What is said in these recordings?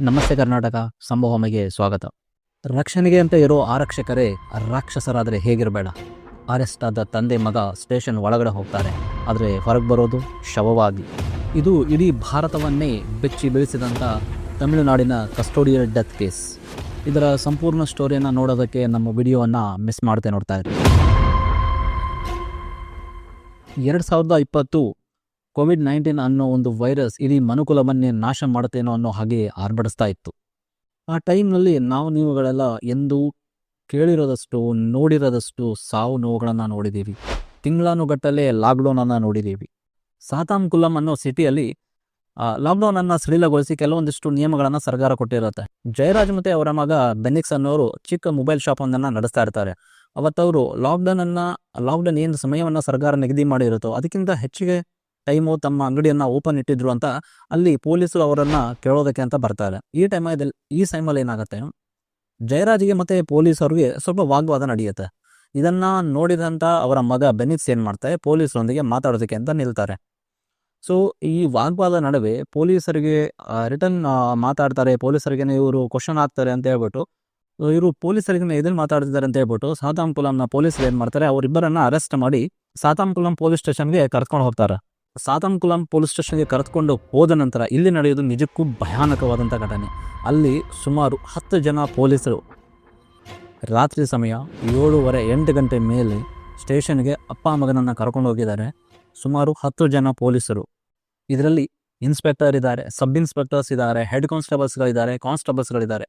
ನಮಸ್ತೆ ಕರ್ನಾಟಕ ಸಂಭವಮಿಗೆ ಸ್ವಾಗತ. ರಕ್ಷಣೆಗೆ ಅಂತ ಇರೋ ಆರಕ್ಷಕರೇ ರಾಕ್ಷಸರಾದರೆ ಹೇಗಿರಬೇಡ. ಅರೆಸ್ಟ್ ಆದ ತಂದೆ ಮಗ ಸ್ಟೇಷನ್ ಒಳಗಡೆ ಹೋಗ್ತಾರೆ, ಆದರೆ ಹೊರಗೆ ಬರೋದು ಶವವಾಗಿ. ಇದು ಇಡೀ ಭಾರತವನ್ನೇ ಬೆಚ್ಚಿ ಬೀಳಿಸಿದಂಥ ತಮಿಳುನಾಡಿನ ಕಸ್ಟೋಡಿಯಲ್ ಡೆತ್ ಕೇಸ್. ಇದರ ಸಂಪೂರ್ಣ ಸ್ಟೋರಿಯನ್ನು ನೋಡೋದಕ್ಕೆ ನಮ್ಮ ವಿಡಿಯೋವನ್ನು ಮಿಸ್ ಮಾಡದೆ ನೋಡ್ತಾ ಇರಿ. 2020 ಕೋವಿಡ್-19 ಅನ್ನೋ ಒಂದು ವೈರಸ್ ಇಡೀ ಮನುಕುಲವನ್ನೇ ನಾಶ ಮಾಡುತ್ತೇನೋ ಅನ್ನೋ ಹಾಗೆ ಆರ್ಭಡಿಸ್ತಾ ಇತ್ತು. ಆ ಟೈಮ್ನಲ್ಲಿ ನೀವುಗಳೆಲ್ಲ ಎಂದೂ ಕೇಳಿರೋದಷ್ಟು ನೋಡಿರೋದಷ್ಟು ಸಾವು ನೋವುಗಳನ್ನು ನೋಡಿದ್ದೀವಿ. ತಿಂಗಳಾನುಗಟ್ಟಲೆ ಲಾಕ್ಡೌನನ್ನು ನೋಡಿದ್ದೀವಿ. ಸಾತಾನ್ಕುಲಂ ಅನ್ನೋ ಸಿಟಿಯಲ್ಲಿ ಲಾಕ್ಡೌನನ್ನು ಸಡಿಲಗೊಳಿಸಿ ಕೆಲವೊಂದಿಷ್ಟು ನಿಯಮಗಳನ್ನು ಸರ್ಕಾರ ಕೊಟ್ಟಿರುತ್ತೆ. ಜಯರಾಜ್ ಮತ್ತು ಅವರ ಮಗ ಬೆನಿಕ್ಸ್ ಅನ್ನೋರು ಚಿಕ್ಕ ಮೊಬೈಲ್ ಶಾಪೊಂದನ್ನು ನಡೆಸ್ತಾ ಇರ್ತಾರೆ. ಅವತ್ತವರು ಲಾಕ್ಡೌನ್ ಏನು ಸಮಯವನ್ನು ಸರ್ಕಾರ ನಿಗದಿ ಮಾಡಿರುತ್ತೋ ಅದಕ್ಕಿಂತ ಹೆಚ್ಚಿಗೆ ಟೈಮು ತಮ್ಮ ಅಂಗಡಿಯನ್ನು ಓಪನ್ ಇಟ್ಟಿದ್ರು ಅಂತ ಅಲ್ಲಿ ಪೊಲೀಸರು ಅವರನ್ನು ಕೇಳೋದಕ್ಕೆ ಅಂತ ಬರ್ತಾರೆ. ಈ ಟೈಮಲ್ಲಿ ಏನಾಗುತ್ತೆ, ಜಯರಾಜ್ಗೆ ಮತ್ತು ಪೊಲೀಸರಿಗೆ ಸ್ವಲ್ಪ ವಾಗ್ವಾದ ನಡೆಯುತ್ತೆ. ಇದನ್ನು ನೋಡಿದಂಥ ಅವರ ಮಗ ಬೆನಿಕ್ಸ್ ಏನು ಮಾಡ್ತಾರೆ, ಪೊಲೀಸರೊಂದಿಗೆ ಮಾತಾಡೋದಕ್ಕೆ ಅಂತ ನಿಲ್ತಾರೆ. ಸೊ ಈ ವಾಗ್ವಾದ ನಡುವೆ ಪೊಲೀಸರಿಗೆ ರಿಟರ್ನ್ ಮಾತಾಡ್ತಾರೆ. ಪೊಲೀಸರಿಗೆ ಇವರು ಕ್ವಶನ್ ಆಗ್ತಾರೆ ಅಂತ ಹೇಳ್ಬಿಟ್ಟು ಇವರು ಪೊಲೀಸರಿಗೆ ಎದುರು ಮಾತಾಡ್ತಿದ್ದಾರೆ ಅಂತ ಹೇಳ್ಬಿಟ್ಟು ಸಾತಾನ್ಕುಲಂನ ಪೊಲೀಸರು ಏನು ಮಾಡ್ತಾರೆ, ಅವರಿಬ್ಬರನ್ನು ಅರೆಸ್ಟ್ ಮಾಡಿ ಸಾತಾನ್ಕುಲಂ ಪೊಲೀಸ್ ಸ್ಟೇಷನ್ಗೆ ಕರ್ಕೊಂಡು ಹೋಗ್ತಾರೆ. ಸಾತಾನ್ಕುಲಂ ಪೊಲೀಸ್ ಸ್ಟೇಷನ್ಗೆ ಕರೆದುಕೊಂಡು ಹೋದ ನಂತರ ಇಲ್ಲಿ ನಡೆಯೋದು ನಿಜಕ್ಕೂ ಭಯಾನಕವಾದಂಥ ಘಟನೆ. ಅಲ್ಲಿ ಸುಮಾರು 10 ಜನ ಪೊಲೀಸರು ರಾತ್ರಿ ಸಮಯ 7:30-8 ಗಂಟೆ ಮೇಲೆ ಸ್ಟೇಷನ್ಗೆ ಅಪ್ಪ ಮಗನನ್ನು ಕರ್ಕೊಂಡು ಹೋಗಿದ್ದಾರೆ. ಸುಮಾರು 10 ಜನ ಪೊಲೀಸರು. ಇದರಲ್ಲಿ ಇನ್ಸ್ಪೆಕ್ಟರ್ ಇದ್ದಾರೆ, ಸಬ್ ಇನ್ಸ್ಪೆಕ್ಟರ್ಸ್ ಇದ್ದಾರೆ, ಹೆಡ್ ಕಾನ್ಸ್ಟೇಬಲ್ಸ್ಗಳಿದ್ದಾರೆ, ಕಾನ್ಸ್ಟೇಬಲ್ಸ್ಗಳಿದ್ದಾರೆ.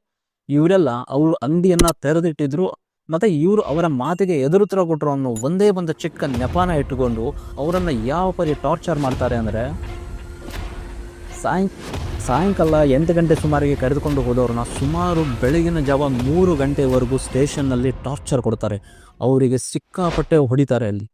ಇವರೆಲ್ಲ ಅವರು ಅಂಗಡಿಯನ್ನು ತೆರೆದಿಟ್ಟಿದ್ರು ಮತ್ತು ಇವರು ಅವರ ಮಾತಿಗೆ ಎದುರುತ್ತರ ಕೊಟ್ಟರು ಅನ್ನೋ ಒಂದೇ ಒಂದು ಚಿಕ್ಕ ನೆಪನ ಇಟ್ಟುಕೊಂಡು ಅವರನ್ನು ಯಾವ ಪರಿ ಟಾರ್ಚರ್ ಮಾಡ್ತಾರೆ ಅಂದರೆ, ಸಾಯಂಕಾಲ 8 ಗಂಟೆ ಸುಮಾರಿಗೆ ಕರೆದುಕೊಂಡು ಹೋದವ್ರನ್ನ ಸುಮಾರು ಬೆಳಗಿನ ಜಾವ 3 ಗಂಟೆವರೆಗೂ ಸ್ಟೇಷನ್ನಲ್ಲಿ ಟಾರ್ಚರ್ ಕೊಡ್ತಾರೆ. ಅವರಿಗೆ ಸಿಕ್ಕಾಪಟ್ಟೆ ಹೊಡಿತಾರೆ. ಅಲ್ಲಿ